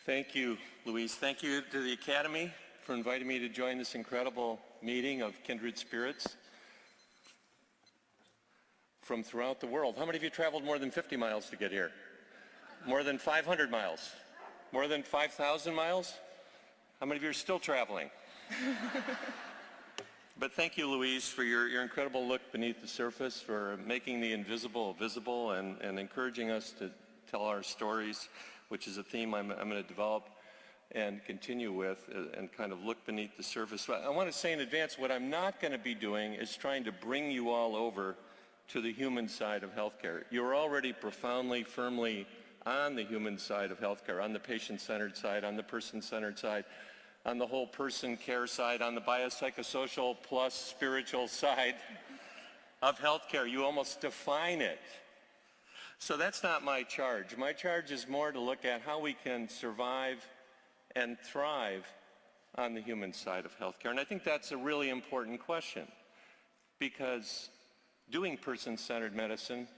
Thank you, Louise. Thank you to the Academy for inviting me to join this incredible meeting of kindred spirits from throughout the world. How many of you traveled more than 50 miles to get here? More than 500 miles? More than 5,000 miles? How many of you are still traveling? But thank you, Louise, for your incredible look beneath the surface, for making the invisible visible and encouraging us to tell our stories, which is a theme I'm going to develop and continue with and kind of look beneath the surface. But I want to say in advance, what I'm not going to be doing is trying to bring you all over to the human side of healthcare. You're already profoundly, firmly on the human side of healthcare, on the patient-centered side, on the person-centered side, on the whole person care side, on the biopsychosocial plus spiritual side of healthcare. You almost define it. So that's not my charge. My charge is more to look at how we can survive and thrive on the human side of healthcare. And I think that's a really important question, because doing person-centered medicine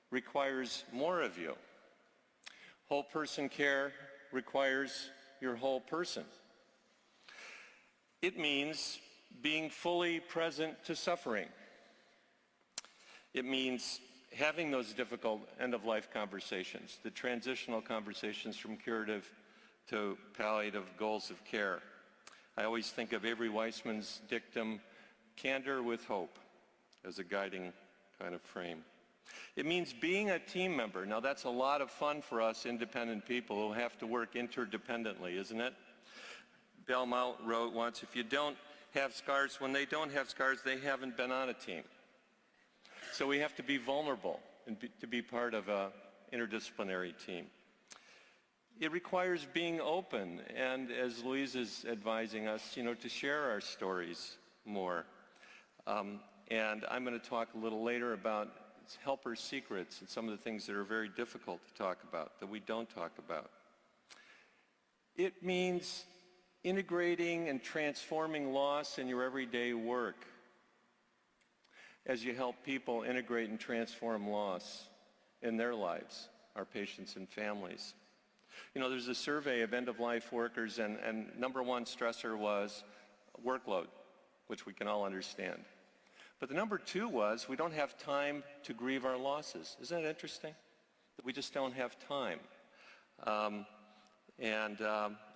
requires more of you. Whole person care requires your whole person. It means being fully present to suffering. It means having those difficult end-of-life conversations, the transitional conversations from curative to palliative goals of care. I always think of Avery Weissman's dictum, candor with hope, as a guiding kind of frame. It means being a team member. Now that's a lot of fun for us independent people who have to work interdependently, isn't it? Belmont wrote once, if you don't have scars, when they don't have scars, they haven't been on a team. So we have to be vulnerable and to be part of an interdisciplinary team. It requires being open, and as Louise is advising us, to share our stories more. And I'm going to talk a little later about helper secrets and some of the things that are very difficult to talk about, that we don't talk about. It means integrating and transforming loss in your everyday work as you help people integrate and transform loss in their lives, our patients and families. There's a survey of end-of-life workers, and number one stressor was workload, which we can all understand. But the number two was we don't have time to grieve our losses. Isn't that interesting? That we just don't have time.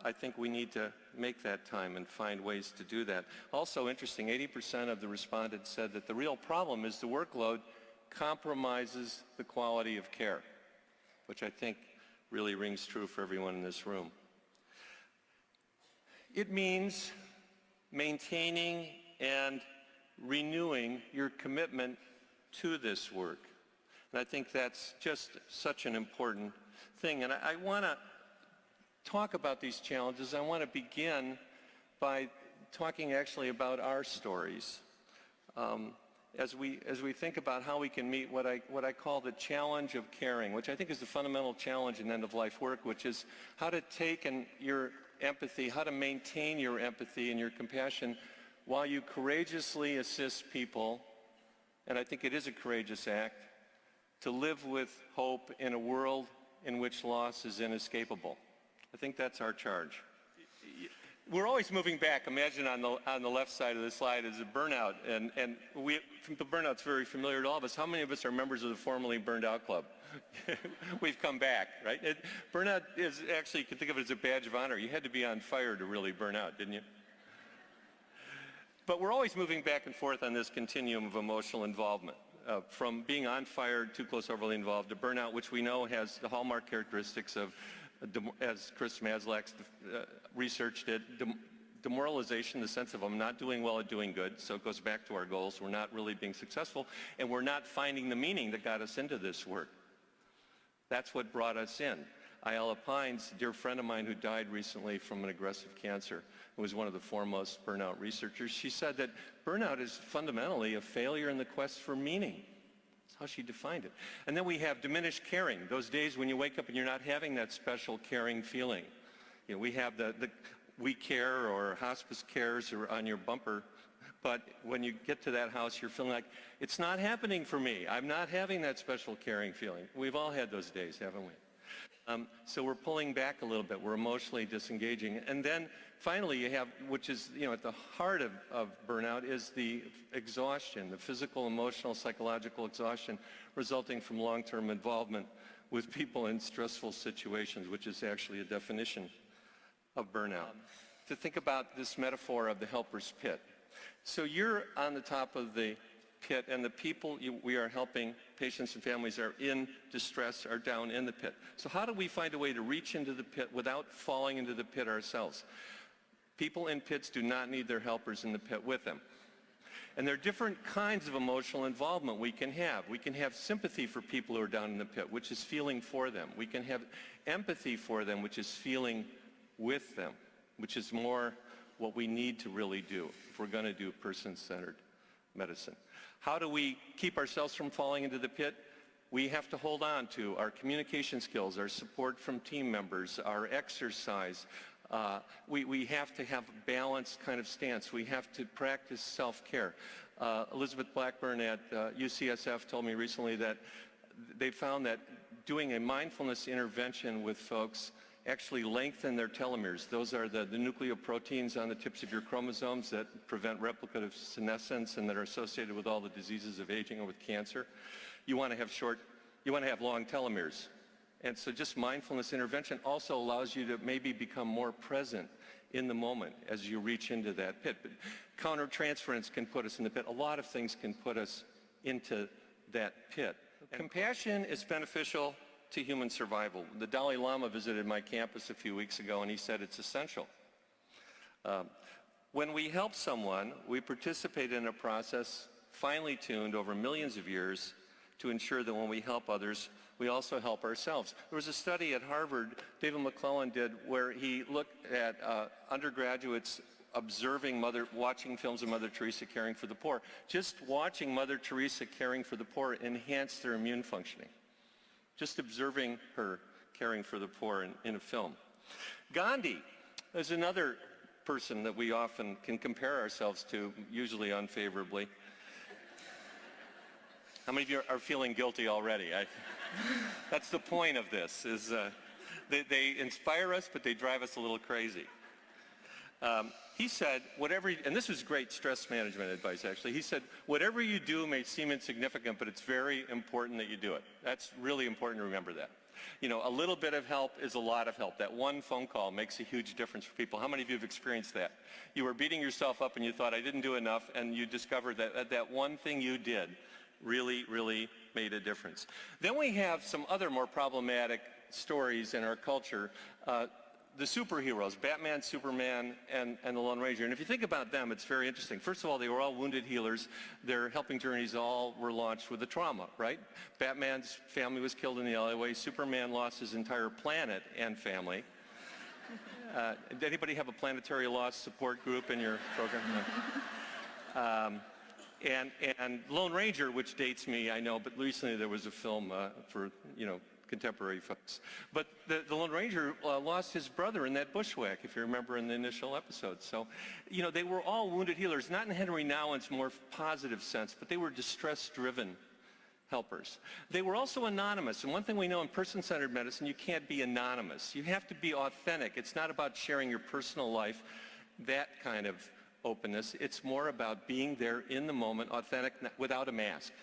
I think we need to make that time and find ways to do that. Also interesting, 80% of the respondents said that the real problem is the workload compromises the quality of care, which I think really rings true for everyone in this room. It means maintaining and renewing your commitment to this work. And I think that's just such an important thing. And I want to talk about these challenges. I want to begin by talking actually about our stories. As we think about how we can meet what I call the challenge of caring, which I think is the fundamental challenge in end-of-life work, which is how to take your empathy, how to maintain your empathy and your compassion while you courageously assist people, and I think it is a courageous act, to live with hope in a world in which loss is inescapable. I think that's our charge. We're always moving back. Imagine on the left side of the slide is a burnout, and the burnout's very familiar to all of us. How many of us are members of the formerly burned out club? We've come back, right? Burnout is actually, you can think of it as a badge of honor. You had to be on fire to really burn out, didn't you? But we're always moving back and forth on this continuum of emotional involvement, from being on fire, too close, overly involved, to burnout, which we know has the hallmark characteristics of, as Chris Maslach's research did, demoralization, the sense of I'm not doing well at doing good, so it goes back to our goals. We're not really being successful, and we're not finding the meaning that got us into this work. That's what brought us in. Aahpm, a dear friend of mine who died recently from an aggressive cancer, who was one of the foremost burnout researchers, she said that burnout is fundamentally a failure in the quest for meaning. That's how she defined it. And then we have diminished caring, those days when you wake up and you're not having that special caring feeling. We have the We Care or hospice cares are on your bumper, but when you get to that house, you're feeling like, it's not happening for me. I'm not having that special caring feeling. We've all had those days, haven't we? So we're pulling back a little bit. We're emotionally disengaging. And then finally you have, which is, at the heart of burnout, is the exhaustion, the physical, emotional, psychological exhaustion resulting from long-term involvement with people in stressful situations, which is actually a definition of burnout. To think about this metaphor of the helper's pit. So you're on the top of the pit, and the people we are helping, patients and families, are in distress, are down in the pit. So how do we find a way to reach into the pit without falling into the pit ourselves? People in pits do not need their helpers in the pit with them. And there are different kinds of emotional involvement we can have. We can have sympathy for people who are down in the pit, which is feeling for them. We can have empathy for them, which is feeling with them, which is more what we need to really do if we're going to do person-centered medicine. How do we keep ourselves from falling into the pit? We have to hold on to our communication skills, our support from team members, our exercise. We have to have a balanced kind of stance. We have to practice self-care. Elizabeth Blackburn at UCSF told me recently that they found that doing a mindfulness intervention with folks actually lengthen their telomeres. Those are the nucleoproteins on the tips of your chromosomes that prevent replicative senescence and that are associated with all the diseases of aging and with cancer. You want to have long telomeres. And so just mindfulness intervention also allows you to maybe become more present in the moment as you reach into that pit. But countertransference can put us in the pit. A lot of things can put us into that pit. Compassion is beneficial to human survival. The Dalai Lama visited my campus a few weeks ago, and he said it's essential. When we help someone, we participate in a process finely tuned over millions of years to ensure that when we help others, we also help ourselves. There was a study at Harvard, David McClellan did, where he looked at undergraduates watching films of Mother Teresa caring for the poor. Just watching Mother Teresa caring for the poor enhanced their immune functioning. Just observing her caring for the poor in a film. Gandhi is another person that we often can compare ourselves to, usually unfavorably. How many of you are feeling guilty already? That's the point of this, is they inspire us, but they drive us a little crazy. He said, and this was great stress management advice actually, he said, whatever you do may seem insignificant, but it's very important that you do it. That's really important to remember that. A little bit of help is a lot of help. That one phone call makes a huge difference for people. How many of you have experienced that? You were beating yourself up and you thought, I didn't do enough, and you discovered that one thing you did really, really made a difference. Then we have some other more problematic stories in our culture. The superheroes, Batman, Superman, and the Lone Ranger. And if you think about them, it's very interesting. First of all, they were all wounded healers. Their helping journeys all were launched with a trauma, right? Batman's family was killed in the alleyway. Superman lost his entire planet and family. Did anybody have a planetary loss support group in your program? No. And Lone Ranger, which dates me, I know, but recently there was a film for, contemporary folks. But the Lone Ranger lost his brother in that bushwhack, if you remember in the initial episode. So, they were all wounded healers, not in Henry Nouwen's more positive sense, but they were distress-driven helpers. They were also anonymous, and one thing we know in person-centered medicine, you can't be anonymous. You have to be authentic. It's not about sharing your personal life, that kind of openness. It's more about being there in the moment, authentic, without a mask.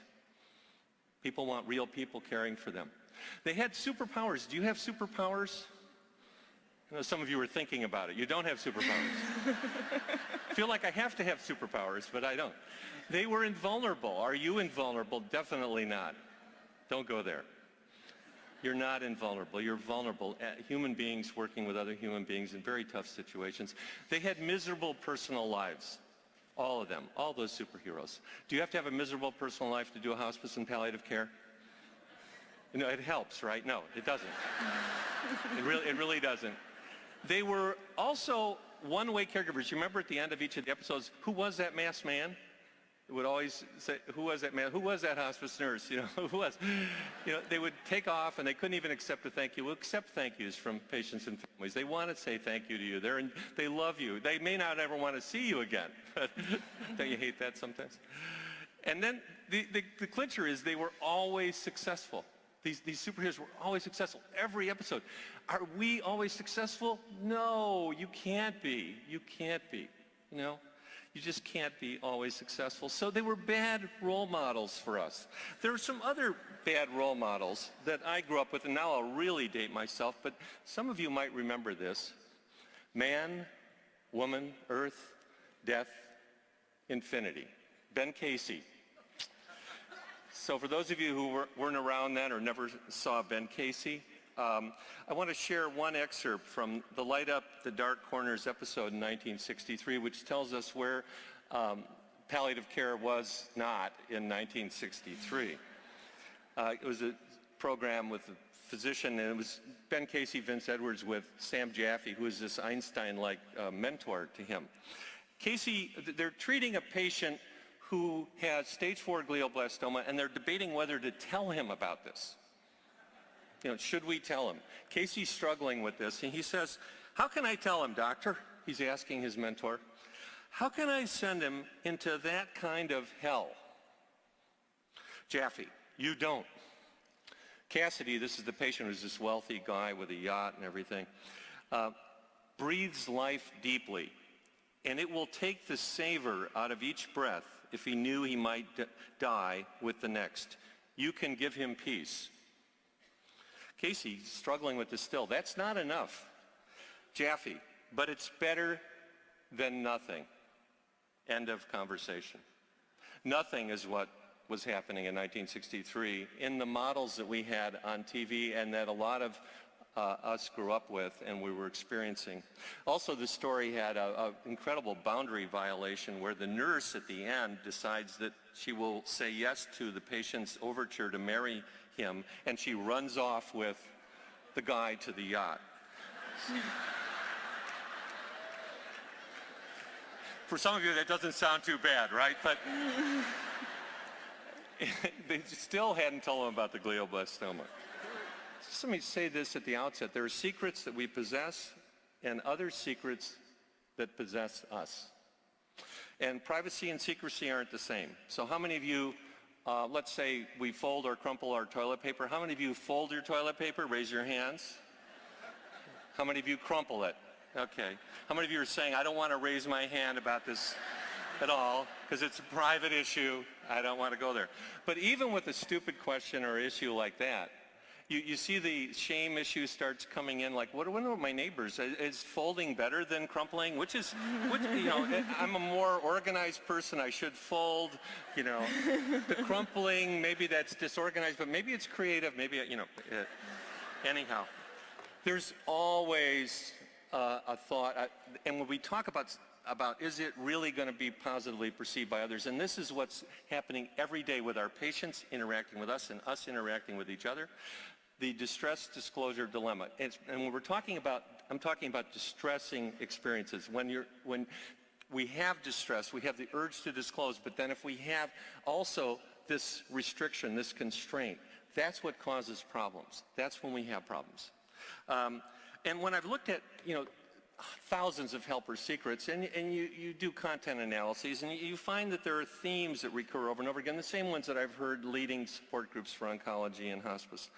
People want real people caring for them. They had superpowers. Do you have superpowers? I know some of you are thinking about it. You don't have superpowers. I feel like I have to have superpowers, but I don't. They were invulnerable. Are you invulnerable? Definitely not. Don't go there. You're not invulnerable. You're vulnerable. Human beings working with other human beings in very tough situations. They had miserable personal lives. All of them. All those superheroes. Do you have to have a miserable personal life to do a hospice and palliative care? It helps, right? No, it doesn't. It really doesn't. They were also one-way caregivers. You remember at the end of each of the episodes, who was that masked man? It would always say, who was that man? Who was that hospice nurse? Who was? They would take off and they couldn't even accept a thank you. We'll accept thank yous from patients and families. They want to say thank you to you. They love you. They may not ever want to see you again. But don't you hate that sometimes? And then the clincher is they were always successful. These superheroes were always successful, every episode. Are we always successful? No, you can't be. You can't be, you know? You just can't be always successful. So they were bad role models for us. There are some other bad role models that I grew up with, and now I'll really date myself, but some of you might remember this. Man, woman, earth, death, infinity. Ben Casey. So for those of you who weren't around then or never saw Ben Casey, I want to share one excerpt from the Light Up the Dark Corners episode in 1963, which tells us where palliative care was not in 1963. It was a program with a physician, and it was Ben Casey, Vince Edwards with Sam Jaffe, who is this Einstein-like mentor to him. Casey, they're treating a patient who has stage 4 glioblastoma, and they're debating whether to tell him about this. You know, should we tell him? Casey's struggling with this, and he says, how can I tell him, doctor? He's asking his mentor. How can I send him into that kind of hell? Jaffe, you don't. Cassidy, this is the patient who's this wealthy guy with a yacht and everything, breathes life deeply, and it will take the savor out of each breath if he knew he might die with the next. You can give him peace. Casey's struggling with this still. That's not enough. Jaffe, but it's better than nothing. End of conversation. Nothing is what was happening in 1963 in the models that we had on TV and that a lot of us grew up with and we were experiencing. Also, the story had an incredible boundary violation where the nurse at the end decides that she will say yes to the patient's overture to marry him, and she runs off with the guy to the yacht. For some of you, that doesn't sound too bad, right? But they still hadn't told him about the glioblastoma. Just let me say this at the outset. There are secrets that we possess and other secrets that possess us. And privacy and secrecy aren't the same. So how many of you, let's say we fold or crumple our toilet paper. How many of you fold your toilet paper? Raise your hands. How many of you crumple it? Okay. How many of you are saying, I don't want to raise my hand about this at all because it's a private issue. I don't want to go there. But even with a stupid question or issue like that, you see the shame issue starts coming in, like, what about my neighbors? Is folding better than crumpling? Which, you know, I'm a more organized person, I should fold, you know. The crumpling, maybe that's disorganized, but maybe it's creative, maybe, you know, anyhow. There's always a thought, and when we talk about is it really going to be positively perceived by others, and this is what's happening every day with our patients interacting with us and us interacting with each other. The distress disclosure dilemma. And when we're talking about, I'm talking about distressing experiences. When we have distress, we have the urge to disclose, but then if we have also this restriction, this constraint, that's what causes problems. That's when we have problems. And when I've looked at, you know, thousands of helper secrets, and you do content analyses, and you find that there are themes that recur over and over again, the same ones that I've heard leading support groups for oncology and hospice.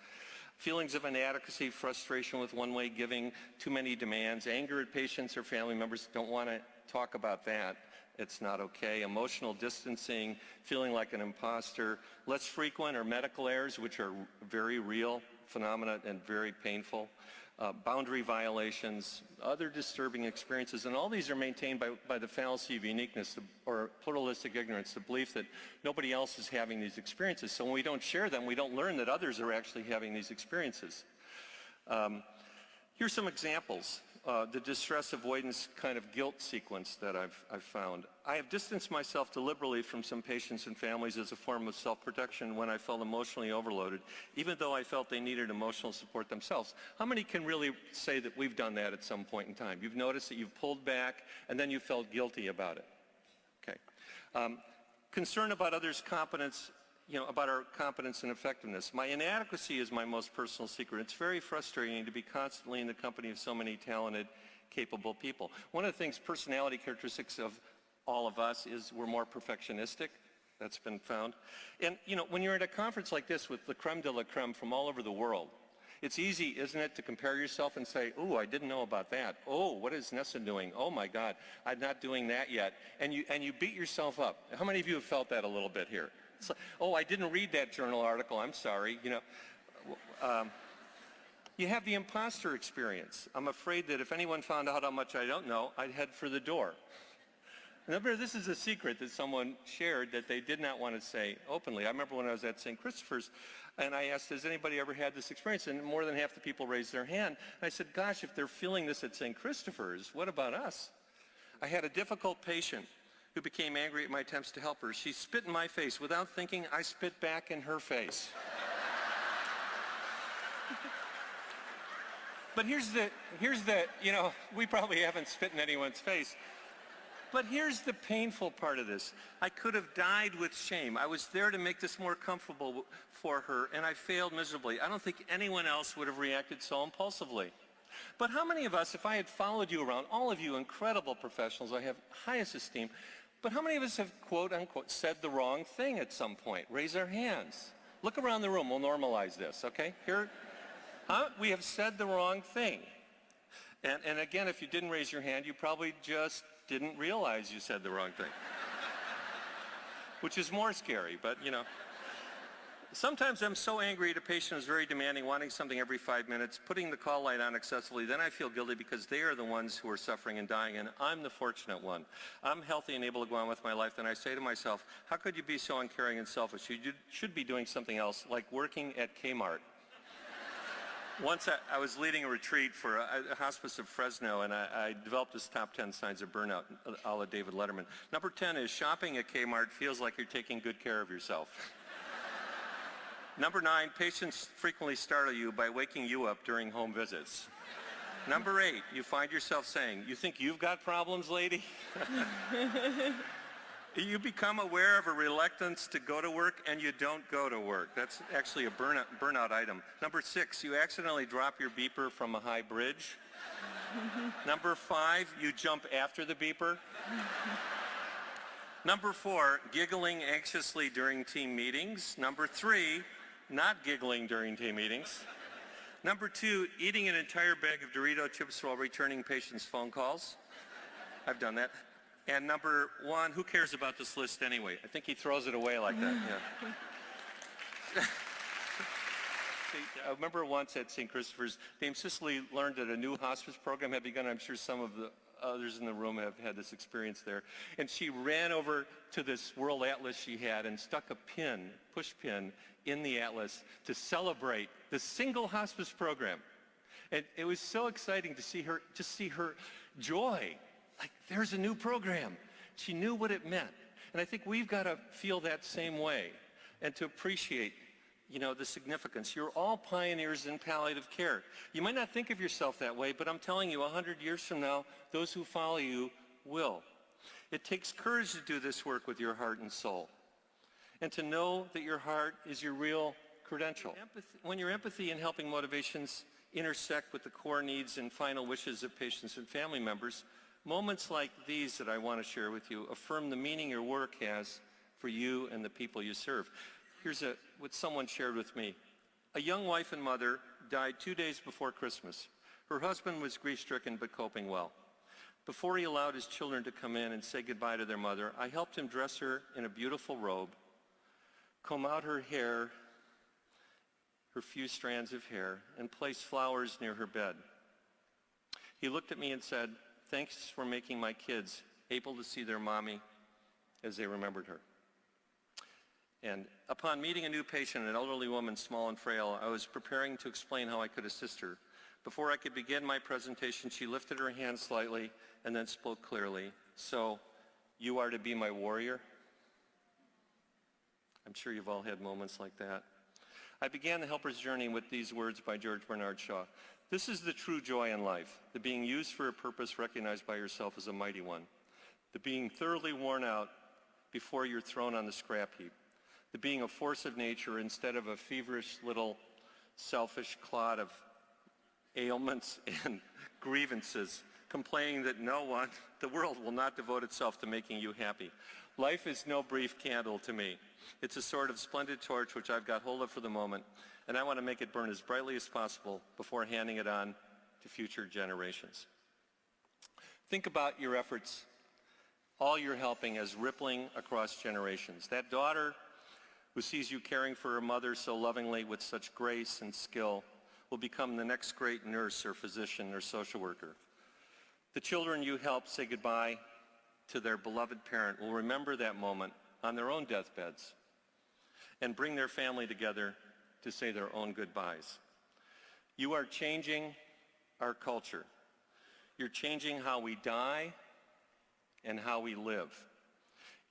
Feelings of inadequacy, frustration with one-way giving, too many demands, anger at patients or family members, don't want to talk about that. It's not okay. Emotional distancing, feeling like an imposter, less frequent are medical errors, which are very real phenomena and very painful. Boundary violations, other disturbing experiences, and all these are maintained by the fallacy of uniqueness or pluralistic ignorance, the belief that nobody else is having these experiences. So when we don't share them, we don't learn that others are actually having these experiences. Here's some examples. The distress avoidance kind of guilt sequence that I've found. I have distanced myself deliberately from some patients and families as a form of self-protection when I felt emotionally overloaded, even though I felt they needed emotional support themselves. How many can really say that we've done that at some point in time? You've noticed that you've pulled back and then you felt guilty about it. Okay. Concern about others' competence, you know, about our competence and effectiveness. My inadequacy is my most personal secret. It's very frustrating to be constantly in the company of so many talented, capable people. One of the things, personality characteristics of all of us is we're more perfectionistic. That's been found. And, you know, when you're at a conference like this with the creme de la creme from all over the world, it's easy, isn't it, to compare yourself and say, oh, I didn't know about that. Oh, what is Nessa doing? Oh, my God, I'm not doing that yet. And you beat yourself up. How many of you have felt that a little bit here? It's like, oh, I didn't read that journal article. I'm sorry. You know, you have the imposter experience. I'm afraid that if anyone found out how much I don't know, I'd head for the door. Remember, this is a secret that someone shared that they did not want to say openly. I remember when I was at St. Christopher's, and I asked, has anybody ever had this experience? And more than half the people raised their hand. And I said, gosh, if they're feeling this at St. Christopher's, what about us? I had a difficult patient who became angry at my attempts to help her. She spit in my face. Without thinking, I spit back in her face. But here's the, you know, we probably haven't spit in anyone's face. But here's the painful part of this. I could have died with shame. I was there to make this more comfortable for her, and I failed miserably. I don't think anyone else would have reacted so impulsively. But how many of us, if I had followed you around, all of you incredible professionals, I have highest esteem, but how many of us have, quote unquote, said the wrong thing at some point? Raise our hands. Look around the room. We'll normalize this, okay? Here, we have said the wrong thing. And again, if you didn't raise your hand, you probably just didn't realize you said the wrong thing. Which is more scary, but you know. Sometimes I'm so angry at a patient who's very demanding, wanting something every 5 minutes, putting the call light on excessively, then I feel guilty because they are the ones who are suffering and dying, and I'm the fortunate one. I'm healthy and able to go on with my life, then I say to myself, how could you be so uncaring and selfish? You should be doing something else, like working at Kmart. Once I was leading a retreat for a hospice of Fresno, and I developed this top 10 signs of burnout, a la David Letterman. Number 10 is shopping at Kmart feels like you're taking good care of yourself. Number 9, patients frequently startle you by waking you up during home visits. Number 8, you find yourself saying, you think you've got problems, lady? You become aware of a reluctance to go to work and you don't go to work. That's actually a burnout item. Number 6, you accidentally drop your beeper from a high bridge. Number 5, you jump after the beeper. Number 4, giggling anxiously during team meetings. Number 3, not giggling during team meetings. Number 2, eating an entire bag of Dorito chips while returning patients' phone calls. I've done that. And number 1, who cares about this list anyway? I think he throws it away like that. Yeah. I remember once at St. Christopher's, Dame Cicely learned that a new hospice program had begun. I'm sure some of the others in the room have had this experience there. And she ran over to this world atlas she had and stuck a pin, push pin, in the atlas to celebrate the single hospice program. And it was so exciting to see her joy. Like, there's a new program. She knew what it meant. And I think we've got to feel that same way and to appreciate, you know, the significance. You're all pioneers in palliative care. You might not think of yourself that way, but I'm telling you, 100 years from now, those who follow you will. It takes courage to do this work with your heart and soul, and to know that your heart is your real credential. When your empathy and helping motivations intersect with the core needs and final wishes of patients and family members, moments like these that I want to share with you affirm the meaning your work has for you and the people you serve. Here's what someone shared with me. A young wife and mother died 2 days before Christmas. Her husband was grief-stricken but coping well. Before he allowed his children to come in and say goodbye to their mother, I helped him dress her in a beautiful robe, comb out her hair, her few strands of hair, and place flowers near her bed. He looked at me and said, thanks for making my kids able to see their mommy as they remembered her. And upon meeting a new patient, an elderly woman, small and frail, I was preparing to explain how I could assist her. Before I could begin my presentation, she lifted her hand slightly and then spoke clearly. So, you are to be my warrior? I'm sure you've all had moments like that. I began the helper's journey with these words by George Bernard Shaw. This is the true joy in life, the being used for a purpose recognized by yourself as a mighty one, the being thoroughly worn out before you're thrown on the scrap heap, the being a force of nature instead of a feverish little selfish clod of ailments and grievances complaining that the world will not devote itself to making you happy. Life is no brief candle to me. It's a sort of splendid torch which I've got hold of for the moment, and I want to make it burn as brightly as possible before handing it on to future generations. Think about your efforts, all you're helping as rippling across generations. That daughter who sees you caring for her mother so lovingly with such grace and skill will become the next great nurse or physician or social worker. The children you help say goodbye to their beloved parent will remember that moment on their own deathbeds and bring their family together to say their own goodbyes. You are changing our culture. You're changing how we die and how we live.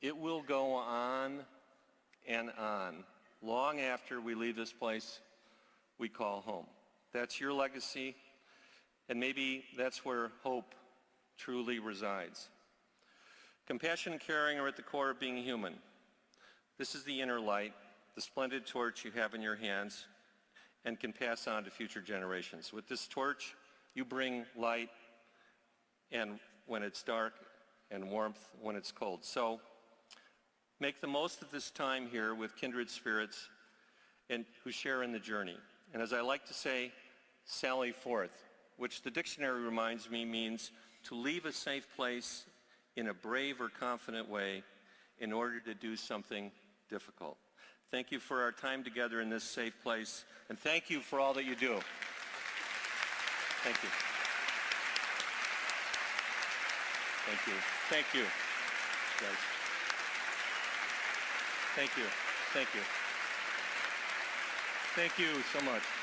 It will go on and on long after we leave this place we call home. That's your legacy, and maybe that's where hope truly resides. Compassion and caring are at the core of being human. This is the inner light, the splendid torch you have in your hands and can pass on to future generations. With this torch, you bring light and when it's dark and warmth when it's cold. So make the most of this time here with kindred spirits and who share in the journey. And as I like to say, sally forth, which the dictionary reminds me means to leave a safe place in a brave or confident way in order to do something difficult. Thank you for our time together in this safe place, and thank you for all that you do. Thank you. Thank you. Thank you, guys. Thank you. Thank you. Thank you so much.